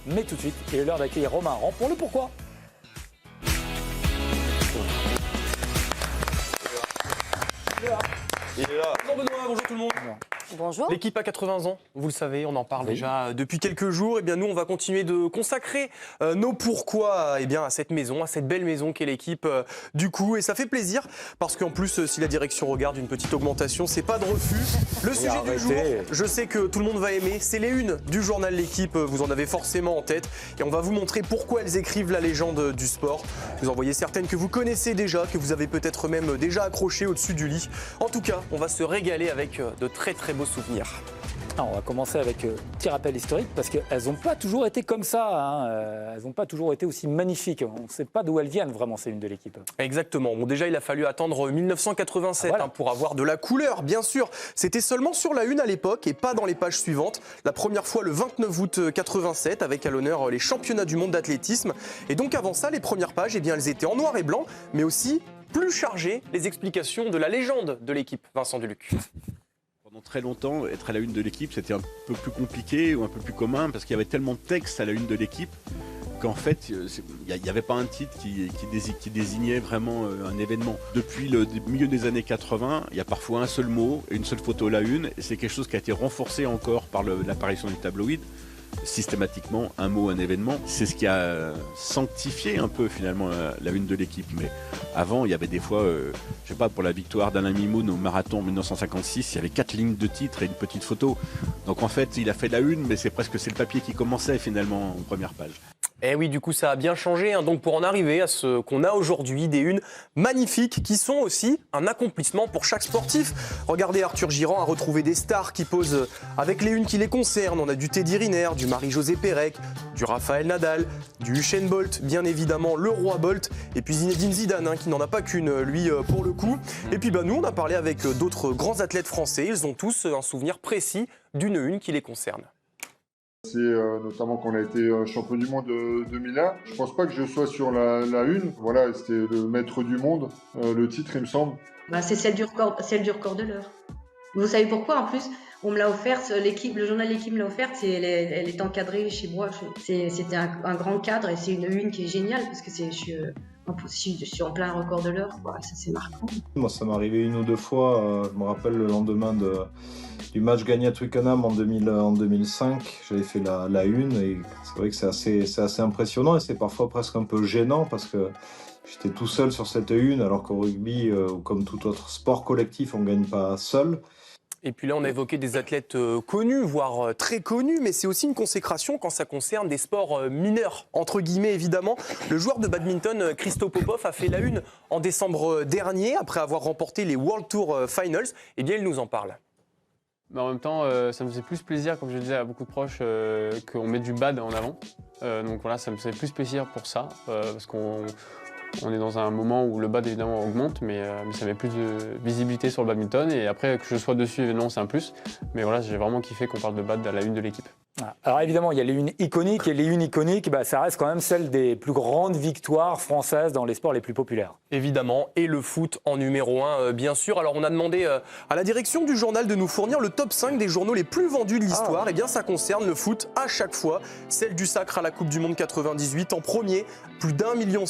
Mais tout de suite, il est l'heure d'accueillir Romain Arand pour le pourquoi. Il est là. Bonjour Benoît, bonjour tout le monde. Bonjour. L'équipe a 80 ans, vous le savez, on en parle Oui. déjà depuis quelques jours. Et bien nous, on va continuer de consacrer nos pourquoi à cette maison, à cette belle maison qu'est l'équipe du coup. Et ça fait plaisir parce qu'en plus, si la direction regarde une petite augmentation, c'est pas de refus. Le sujet arrêtez. du jour, je sais que tout le monde va aimer, c'est les unes du journal L'équipe. Vous en avez forcément en tête. Et on va vous montrer pourquoi elles écrivent la légende du sport. Vous en voyez certaines que vous connaissez déjà, que vous avez peut-être même déjà accrochées au-dessus du lit. En tout cas, on va se régaler avec de très très beaux souvenirs. Ah, on va commencer avec un petit rappel historique parce qu'elles n'ont pas toujours été comme ça. Elles n'ont pas toujours été aussi magnifiques. On ne sait pas d'où elles viennent vraiment, ces unes de l'équipe. Exactement. Bon, déjà, il a fallu attendre 1987 Voilà. pour avoir de la couleur, bien sûr. C'était seulement sur la une à l'époque et pas dans les pages suivantes. La première fois le 29 août 87 avec à l'honneur les championnats du monde d'athlétisme. Et donc avant ça, les premières pages, elles étaient en noir et blanc, mais aussi plus chargées, les explications de la légende de l'équipe, Vincent Duluc. Pendant très longtemps, être à la une de l'équipe, c'était un peu plus compliqué ou un peu plus commun parce qu'il y avait tellement de textes à la une de l'équipe qu'en fait, il n'y avait pas un titre qui désignait vraiment un événement. Depuis le milieu des années 80, il y a parfois un seul mot et une seule photo à la une. Et c'est quelque chose qui a été renforcé encore par l'apparition du tabloïd. Systématiquement, un mot, un événement. C'est ce qui a sanctifié un peu finalement la une de l'équipe. Mais avant, il y avait des fois, je sais pas, pour la victoire d'Alain Mimoun au marathon 1956, il y avait 4 lignes de titre et une petite photo. Donc en fait, il a fait la une, mais c'est le papier qui commençait finalement en première page. Eh oui, du coup, ça a bien changé. Donc, pour en arriver à ce qu'on a aujourd'hui, des unes magnifiques qui sont aussi un accomplissement pour chaque sportif. Regardez, Arthur Girand a retrouvé des stars qui posent avec les unes qui les concernent. On a du Teddy Riner, du Marie-Josée Pérec, du Raphaël Nadal, du Usain Bolt, bien évidemment le roi Bolt, et puis Zinedine Zidane, qui n'en a pas qu'une, lui, pour le coup. Et puis, nous, on a parlé avec d'autres grands athlètes français. Ils ont tous un souvenir précis d'une une qui les concerne. C'est notamment qu'on a été champion du monde 2001. Je pense pas que je sois sur la une. Voilà, c'était le maître du monde, le titre, il me semble. C'est celle du record de l'heure. Vous savez pourquoi en plus? On me l'a offerte, le journal L'équipe me l'a offerte, elle est encadrée chez moi. C'était un grand cadre et c'est une qui est géniale parce que je suis en plein record de l'heure. Ça, c'est marquant. Moi, ça m'est arrivé une ou deux fois. Je me rappelle le lendemain du match gagné à Twickenham en 2005. J'avais fait la une et c'est vrai que c'est assez impressionnant et c'est parfois presque un peu gênant parce que j'étais tout seul sur cette une alors qu'au rugby, comme tout autre sport collectif, on ne gagne pas seul. Et puis là, on a évoqué des athlètes connus, voire très connus, mais c'est aussi une consécration quand ça concerne des sports mineurs, entre guillemets évidemment. Le joueur de badminton Christo Popov a fait la une en décembre dernier, après avoir remporté les World Tour Finals. Eh bien, il nous en parle. Mais en même temps, ça me faisait plus plaisir, comme je disais à beaucoup de proches, qu'on mette du bad en avant. Donc voilà, ça me faisait plus plaisir pour ça, parce qu'on est dans un moment où le bad évidemment augmente, mais ça met plus de visibilité sur le badminton. Et après, que je sois dessus, évidemment, c'est un plus. Mais voilà, j'ai vraiment kiffé qu'on parle de bad à la une de l'équipe. Alors évidemment, il y a les unes iconiques et les unes iconiques, ça reste quand même celle des plus grandes victoires françaises dans les sports les plus populaires. Évidemment, et le foot en numéro 1, bien sûr. Alors on a demandé à la direction du journal de nous fournir le top 5 des journaux les plus vendus de l'histoire. Et bien ça concerne le foot à chaque fois. Celle du sacre à la Coupe du Monde 98 en premier, plus d'1,6 million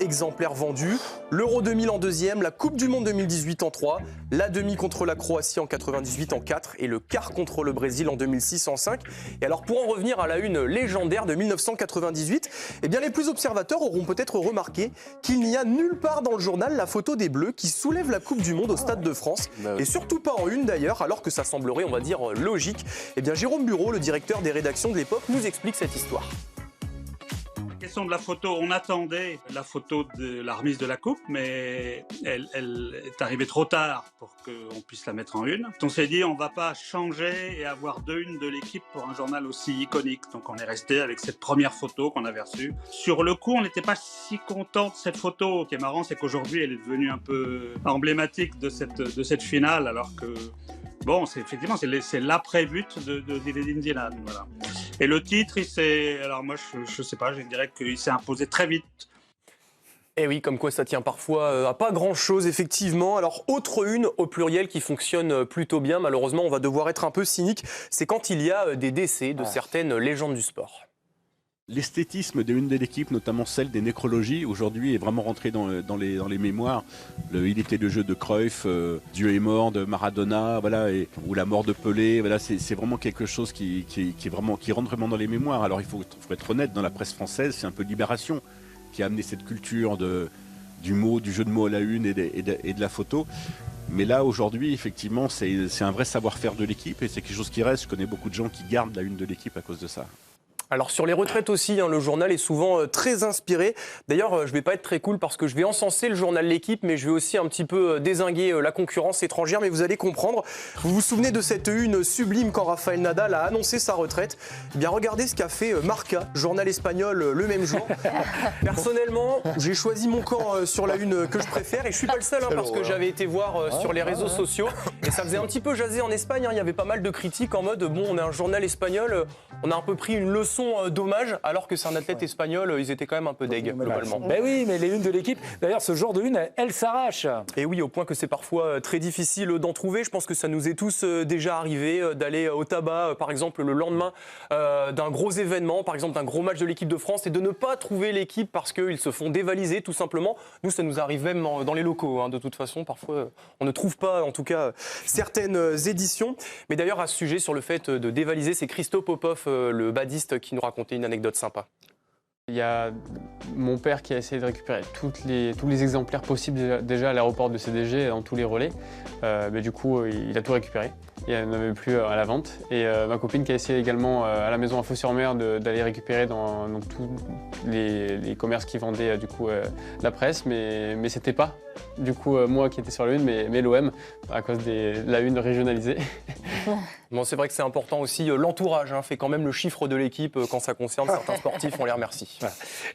exemplaires vendus. L'Euro 2000 en deuxième, la Coupe du Monde 2018 en 3, la demi contre la Croatie en 98 en 4 et le quart contre le Brésil en 2006 en 5. Et alors pour en revenir à la une légendaire de 1998, eh bien les plus observateurs auront peut-être remarqué qu'il n'y a nulle part dans le journal la photo des Bleus qui soulèvent la Coupe du Monde au Stade de France. Et surtout pas en une d'ailleurs, alors que ça semblerait, on va dire, logique. Eh bien Jérôme Bureau, le directeur des rédactions de l'époque, nous explique cette histoire. Question de la photo, on attendait la photo de la remise de la coupe, mais elle est arrivée trop tard pour qu'on puisse la mettre en une. On s'est dit on va pas changer et avoir deux unes de l'équipe pour un journal aussi iconique. Donc on est resté avec cette première photo qu'on avait reçue. Sur le coup, on n'était pas si content de cette photo. Ce qui est marrant, c'est qu'aujourd'hui, elle est devenue un peu emblématique de cette finale, alors que bon, c'est l'après-but de Zinedine Zidane, voilà. Et le titre, alors moi, je sais pas, je dirais qu'il s'est imposé très vite. Eh oui, comme quoi ça tient parfois à pas grand-chose, effectivement. Alors, autre une au pluriel qui fonctionne plutôt bien, malheureusement, on va devoir être un peu cynique, c'est quand il y a des décès de certaines légendes du sport. L'esthétisme des unes de l'équipe, notamment celle des nécrologies, aujourd'hui est vraiment rentré dans les mémoires. Il était le jeu de Cruyff, Dieu est mort de Maradona, voilà, ou la mort de Pelé. Voilà, c'est vraiment quelque chose qui rentre vraiment dans les mémoires. Alors il faut être honnête, dans la presse française, c'est un peu Libération qui a amené cette culture du jeu de mots à la une et de la photo. Mais là, aujourd'hui, effectivement, c'est un vrai savoir-faire de l'équipe et c'est quelque chose qui reste. Je connais beaucoup de gens qui gardent la une de l'équipe à cause de ça. Alors sur les retraites aussi, le journal est souvent très inspiré. D'ailleurs, je vais pas être très cool parce que je vais encenser le journal L'Équipe, mais je vais aussi un petit peu dézinguer la concurrence étrangère. Mais vous allez comprendre. Vous vous souvenez de cette une sublime quand Rafael Nadal a annoncé sa retraite? Eh bien, regardez ce qu'a fait Marca, journal espagnol, le même jour. Personnellement, j'ai choisi mon camp sur la une que je préfère et je suis pas le seul parce que j'avais été voir sur les réseaux sociaux et ça faisait un petit peu jaser en Espagne. Il y avait pas mal de critiques en mode bon, on est un journal espagnol, on a un peu pris une leçon dommage, alors que c'est un athlète espagnol, ils étaient quand même un peu deg, globalement. Ben oui, mais les unes de l'équipe, d'ailleurs, ce genre de une, elle s'arrache. Et oui, au point que c'est parfois très difficile d'en trouver. Je pense que ça nous est tous déjà arrivé d'aller au tabac, par exemple, le lendemain d'un gros événement, par exemple d'un gros match de l'équipe de France, et de ne pas trouver l'équipe parce qu'ils se font dévaliser, tout simplement. Nous, ça nous arrive même dans les locaux, de toute façon. Parfois, on ne trouve pas, en tout cas, certaines éditions. Mais d'ailleurs, à ce sujet, sur le fait de dévaliser, c'est Christo Popov, le badiste, qui nous racontait une anecdote sympa. Il y a mon père qui a essayé de récupérer tous les exemplaires possibles déjà à l'aéroport de CDG dans tous les relais. Mais du coup, il a tout récupéré. Il n'y en avait plus à la vente. Et ma copine qui a essayé également à la maison à Fos-sur-Mer d'aller récupérer dans tous les commerces qui vendaient la presse. Mais c'était pas du coup moi qui étais sur la une, mais l'OM à cause de la une régionalisée. Bon, c'est vrai que c'est important aussi. L'entourage fait quand même le chiffre de l'équipe quand ça concerne certains sportifs. On les remercie.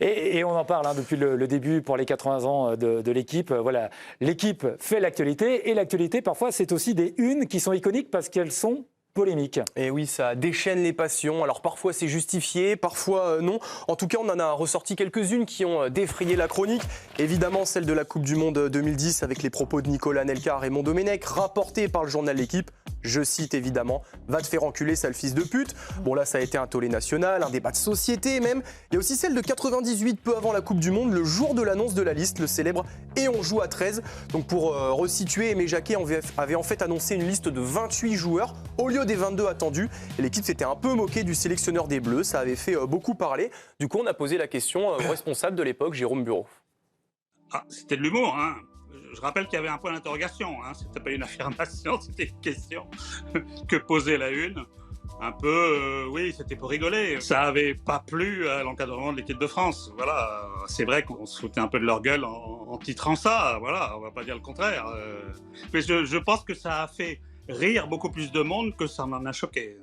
Et on en parle depuis le début pour les 80 ans de l'équipe. Voilà, l'équipe fait l'actualité et l'actualité parfois c'est aussi des unes qui sont iconiques parce qu'elles sont polémiques. Et oui, ça déchaîne les passions. Alors parfois c'est justifié, parfois non. En tout cas, on en a ressorti quelques-unes qui ont défrayé la chronique. Évidemment, celle de la Coupe du Monde 2010 avec les propos de Nicolas Anelka et Raymond Domenech, rapportés par le journal L'Équipe. Je cite évidemment, va te faire enculer, sale fils de pute. Bon là, ça a été un tollé national, un débat de société même. Il y a aussi celle de 98, peu avant la Coupe du Monde, le jour de l'annonce de la liste, le célèbre « Et on joue à 13 ». Donc pour resituer, Aimé Jacquet avait en fait annoncé une liste de 28 joueurs au lieu des 22 attendus. Et l'équipe s'était un peu moquée du sélectionneur des Bleus, ça avait fait beaucoup parler. Du coup, on a posé la question au responsable de l'époque, Jérôme Bureau. Ah, c'était de l'humour, hein. Je rappelle qu'il y avait un point d'interrogation, hein. C'était pas une affirmation, c'était une question que posait la une. Un peu, oui, c'était pour rigoler. Ça avait pas plu à l'encadrement de l'équipe de France. Voilà, c'est vrai qu'on se foutait un peu de leur gueule en titrant ça. Voilà, on va pas dire le contraire. Mais je pense que ça a fait rire beaucoup plus de monde que ça m'en a choqué.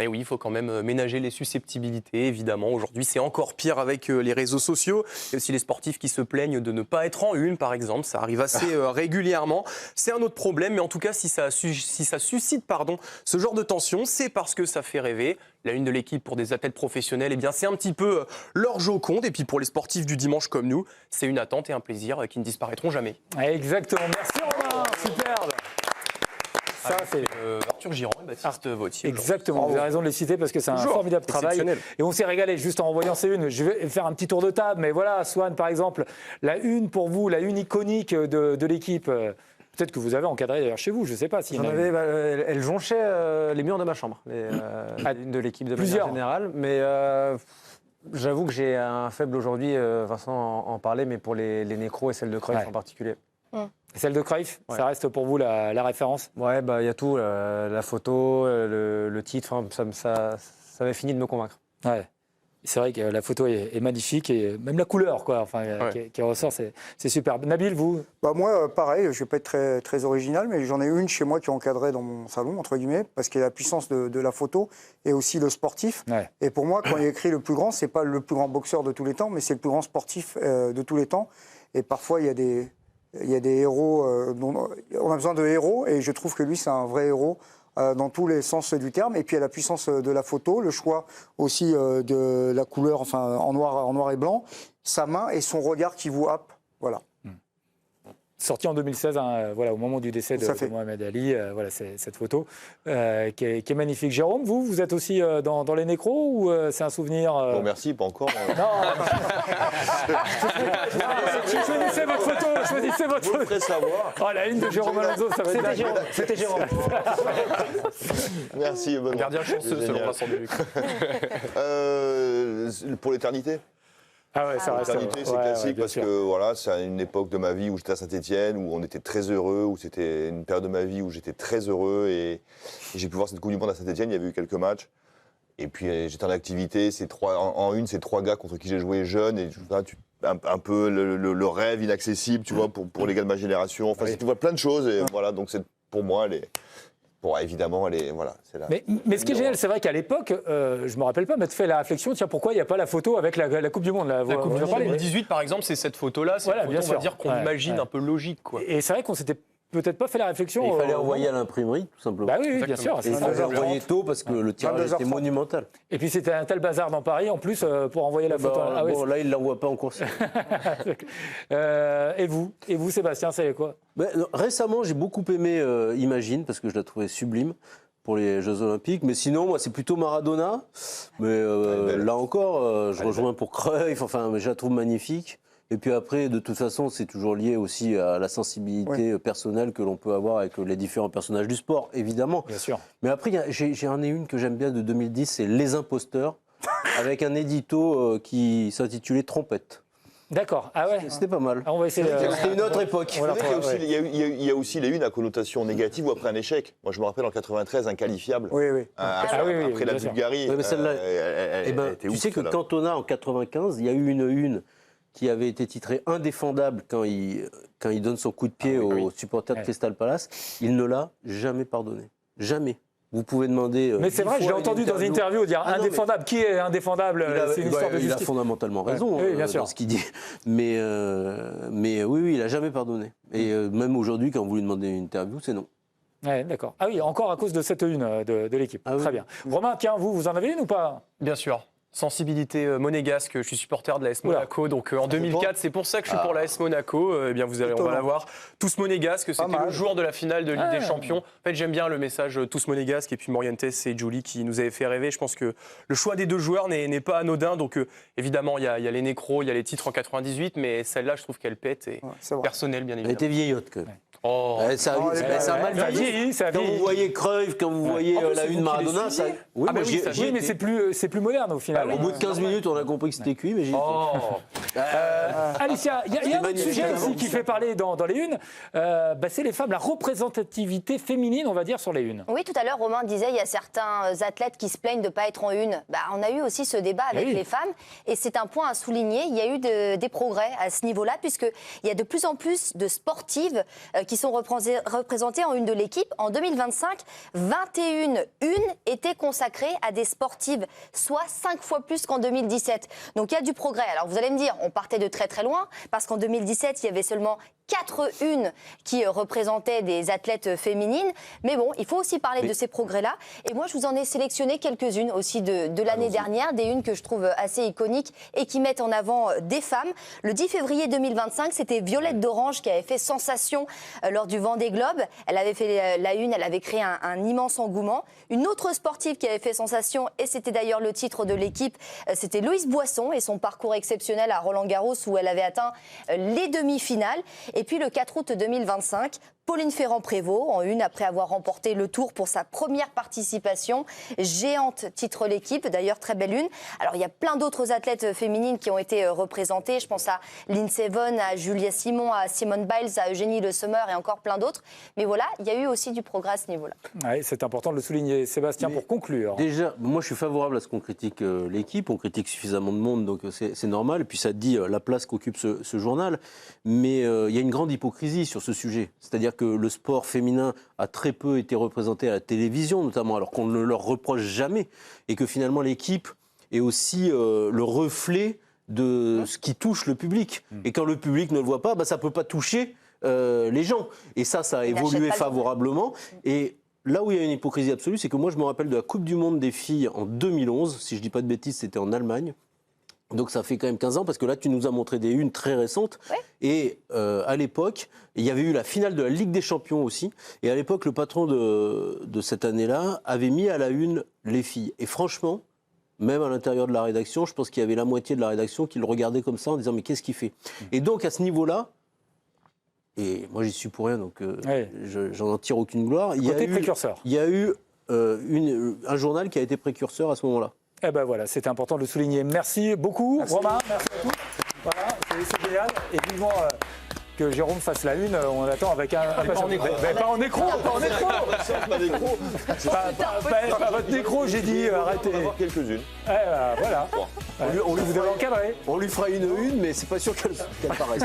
Et oui, il faut quand même ménager les susceptibilités, évidemment. Aujourd'hui, c'est encore pire avec les réseaux sociaux. Il y a aussi les sportifs qui se plaignent de ne pas être en une, par exemple. Ça arrive assez régulièrement. C'est un autre problème, mais en tout cas, si ça suscite ce genre de tension, c'est parce que ça fait rêver. La une de l'équipe pour des athlètes professionnels, eh bien, c'est un petit peu leur Joconde. Et puis pour les sportifs du dimanche comme nous, c'est une attente et un plaisir qui ne disparaîtront jamais. Exactement. Merci Romain. Superbe. Ça, c'est Arthur Girand et Baptiste Vautier. Exactement, vous avez raison de les citer parce que c'est un formidable travail. Et on s'est régalé juste en envoyant ces unes. Je vais faire un petit tour de table, mais voilà, Swan par exemple, la une pour vous, la une iconique de l'équipe. Peut-être que vous avez encadré d'ailleurs chez vous, je ne sais pas si. Elle jonchait les murs de ma chambre, une de l'équipe de manière générale. Mais j'avoue que j'ai un faible aujourd'hui, Vincent en parlait, mais pour les nécros et celle de Cruyff en particulier. Celle de Cruyff, ça reste pour vous la référence? Ouais, il y a tout, la photo, le titre, ça avait fini de me convaincre. Ouais. C'est vrai que la photo est magnifique et même la couleur qui ressort, c'est superbe. Nabil, vous? Moi, pareil, je ne vais pas être très, très original, mais j'en ai une chez moi qui est encadrée dans mon salon, entre guillemets, parce qu'il y a la puissance de la photo et aussi le sportif. Ouais. Et pour moi, quand il y a écrit le plus grand, ce n'est pas le plus grand boxeur de tous les temps, mais c'est le plus grand sportif de tous les temps. Et parfois, il y a des héros, on a besoin de héros, et je trouve que lui, c'est un vrai héros dans tous les sens du terme. Et puis, il y a la puissance de la photo, le choix aussi de la couleur, en noir et blanc, sa main et son regard qui vous happe. Voilà. sorti en 2016, voilà, au moment du décès de Mohamed Ali. Voilà, c'est cette photo qui est magnifique. Jérôme, vous êtes aussi dans les nécros ou c'est un souvenir Bon, merci, pas encore. Non. Choisissez votre photo. Choisissez votre photo. Vous me ferez savoir. Oh, la une de Jérôme Alonso, ça va être Jérôme. C'était Jérôme. Merci. Bonne gardien chanceux selon Vincent Deluc. Pour l'éternité. Ah ouais, ça reste. L'éternité, c'est classique parce que voilà, c'est une époque de ma vie où j'étais à Saint-Etienne, où on était très heureux, où c'était une période de ma vie où j'étais très heureux et j'ai pu voir cette Coupe du Monde à Saint-Etienne. Il y avait eu quelques matchs. Et puis j'étais en activité. C'est trois gars contre qui j'ai joué jeune et un peu le rêve inaccessible, tu vois, pour les gars de ma génération. Enfin, tu vois plein de choses et voilà. Donc pour moi, bon, évidemment, voilà, c'est là. Mais ce qui est génial, c'est vrai qu'à l'époque, je me rappelle pas m'être fait la réflexion, tiens, pourquoi il n'y a pas la photo avec la Coupe du Monde là, La Coupe du Monde 2018, par exemple, c'est cette photo-là. C'est une photo, on va dire, qu'on imagine un peu logique, quoi. Et c'est vrai qu'on s'était peut-être pas fait la réflexion. Et il fallait envoyer à l'imprimerie, tout simplement. Bah oui, bien sûr. Et il fallait envoyer tôt parce que le tirage était monumental. Et puis c'était un tel bazar dans Paris, en plus, pour envoyer la photo. Bon, là, il ne l'envoie pas en course. Et vous, Sébastien, c'est quoi? Récemment, j'ai beaucoup aimé Imagine, parce que je la trouvais sublime pour les Jeux Olympiques. Mais sinon, moi, c'est plutôt Maradona. Mais là encore, je rejoins pour Cruyff. Enfin, je la trouve magnifique. Et puis après, de toute façon, c'est toujours lié aussi à la sensibilité personnelle que l'on peut avoir avec les différents personnages du sport, évidemment. Bien sûr. Mais après, j'ai une que j'aime bien de 2010, c'est Les Imposteurs, avec un édito qui s'intitulait Trompette. D'accord. Ah ouais. C'était pas mal. On va essayer. C'était une autre époque. Il y a aussi les unes à connotation négative ou après un échec. Moi, je me rappelle en 93, inqualifiable. Oui. Après la Bulgarie. Oui, mais celle-là, tu sais que Cantona, en 95, il y a eu une qui avait été titrée Indéfendable quand il donne son coup de pied aux supporters de Crystal Palace. Il ne l'a jamais pardonné. Jamais. Vous pouvez demander. Mais c'est vrai, je l'ai entendu dans une interview dire indéfendable. Qui est indéfendable? C'est une histoire de justice. Il a fondamentalement raison dans ce qu'il dit. Mais oui, il n'a jamais pardonné. Et même aujourd'hui, quand vous lui demandez une interview, c'est non. Ouais, d'accord. Ah oui, encore à cause de cette une de l'équipe. Très bien. Romain, tiens, vous en avez une ou pas? Bien sûr. Sensibilité monégasque, je suis supporter de l'AS Monaco, donc en 2004, c'est pour ça que je suis pour l'AS Monaco. Eh bien, on va la voir. Tous monégasques, c'était le jour de la finale de Ligue des Champions. En fait, j'aime bien le message tous monégasques, et puis Morientes et Julie qui nous avaient fait rêver. Je pense que le choix des deux joueurs n'est pas anodin, donc évidemment, il y a les nécros, il y a les titres en 98, mais celle-là, je trouve qu'elle pète, et personnelle, bien évidemment. Elle était vieillotte, quand même. Oh. Ça a mal vieilli. Quand vous voyez Cruyff, quand vous voyez la une Maradona, ça. Oui, mais c'est plus moderne au final. Au bout de 15 minutes, on a compris que c'était cuit, mais j'ai. Alicia, il y a un autre sujet aussi qui fait parler dans les unes. C'est les femmes, la représentativité féminine, on va dire, sur les unes. Oui, tout à l'heure, Romain disait il y a certains athlètes qui se plaignent de ne pas être en une. On a eu aussi ce débat avec les femmes, et c'est un point à souligner. Il y a eu des progrès à ce niveau-là, puisqu'il y a de plus en plus de sportives qui sont représentées en une de l'équipe. En 2025, 21 unes étaient consacrées à des sportives, soit 5 fois plus qu'en 2017. Donc il y a du progrès. Alors vous allez me dire, on partait de très très loin, parce qu'en 2017, il y avait seulement 4 unes qui représentaient des athlètes féminines. Mais bon, il faut aussi parler de ces progrès-là. Et moi, je vous en ai sélectionné quelques-unes aussi de l'année dernière, des unes que je trouve assez iconiques et qui mettent en avant des femmes. Le 10 février 2025, c'était Violette d'Orange qui avait fait sensation lors du Vendée Globe. Elle avait fait la une, elle avait créé un immense engouement. Une autre sportive qui avait fait sensation, et c'était d'ailleurs le titre de l'équipe, c'était Louise Boisson et son parcours exceptionnel à Roland-Garros où elle avait atteint les demi-finales. Et puis le 4 août 2025, Pauline Ferrand-Prévot, en une, après avoir remporté le Tour pour sa première participation. Géante titre l'équipe, d'ailleurs très belle une. Alors il y a plein d'autres athlètes féminines qui ont été représentées. Je pense à Lindsey Vonn, à Julia Simon, à Simone Biles, à Eugénie Le Sommer et encore plein d'autres. Mais voilà, il y a eu aussi du progrès à ce niveau-là. Oui, c'est important de le souligner. Sébastien, pour conclure. Déjà, moi je suis favorable à ce qu'on critique l'équipe. On critique suffisamment de monde, donc c'est normal. Et puis ça dit la place qu'occupe ce journal. Mais il y a une grande hypocrisie sur ce sujet. C'est-à-dire que le sport féminin a très peu été représenté à la télévision, notamment, alors qu'on ne leur reproche jamais, et que finalement l'équipe est aussi le reflet de ce qui touche le public. Et quand le public ne le voit pas, ça ne peut pas toucher les gens. Et ça a évolué favorablement. Et là où il y a une hypocrisie absolue, c'est que moi je me rappelle de la Coupe du Monde des filles en 2011, si je ne dis pas de bêtises, c'était en Allemagne, Donc ça fait quand même 15 ans, parce que là, tu nous as montré des unes très récentes. Ouais. Et à l'époque, il y avait eu la finale de la Ligue des Champions aussi. Et à l'époque, le patron de cette année-là avait mis à la une les filles. Et franchement, même à l'intérieur de la rédaction, je pense qu'il y avait la moitié de la rédaction qui le regardait comme ça en disant « mais qu'est-ce qu'il fait ?» Et donc à ce niveau-là, et moi j'y suis pour rien, donc j'en tire aucune gloire. Précurseur. Il y a eu un journal qui a été précurseur à ce moment-là. Eh ben voilà, c'était important de le souligner. Merci beaucoup, Romain. Merci à tous. Voilà, c'est génial. Et vivement que Jérôme fasse la une, on attend avec un. Pas en écro. Pas en écro. Pas votre nécro, j'ai dit, arrêtez. On va avoir quelques-unes. Voilà. Vous devez encadrer. On lui fera une, mais c'est pas sûr qu'elle paraisse.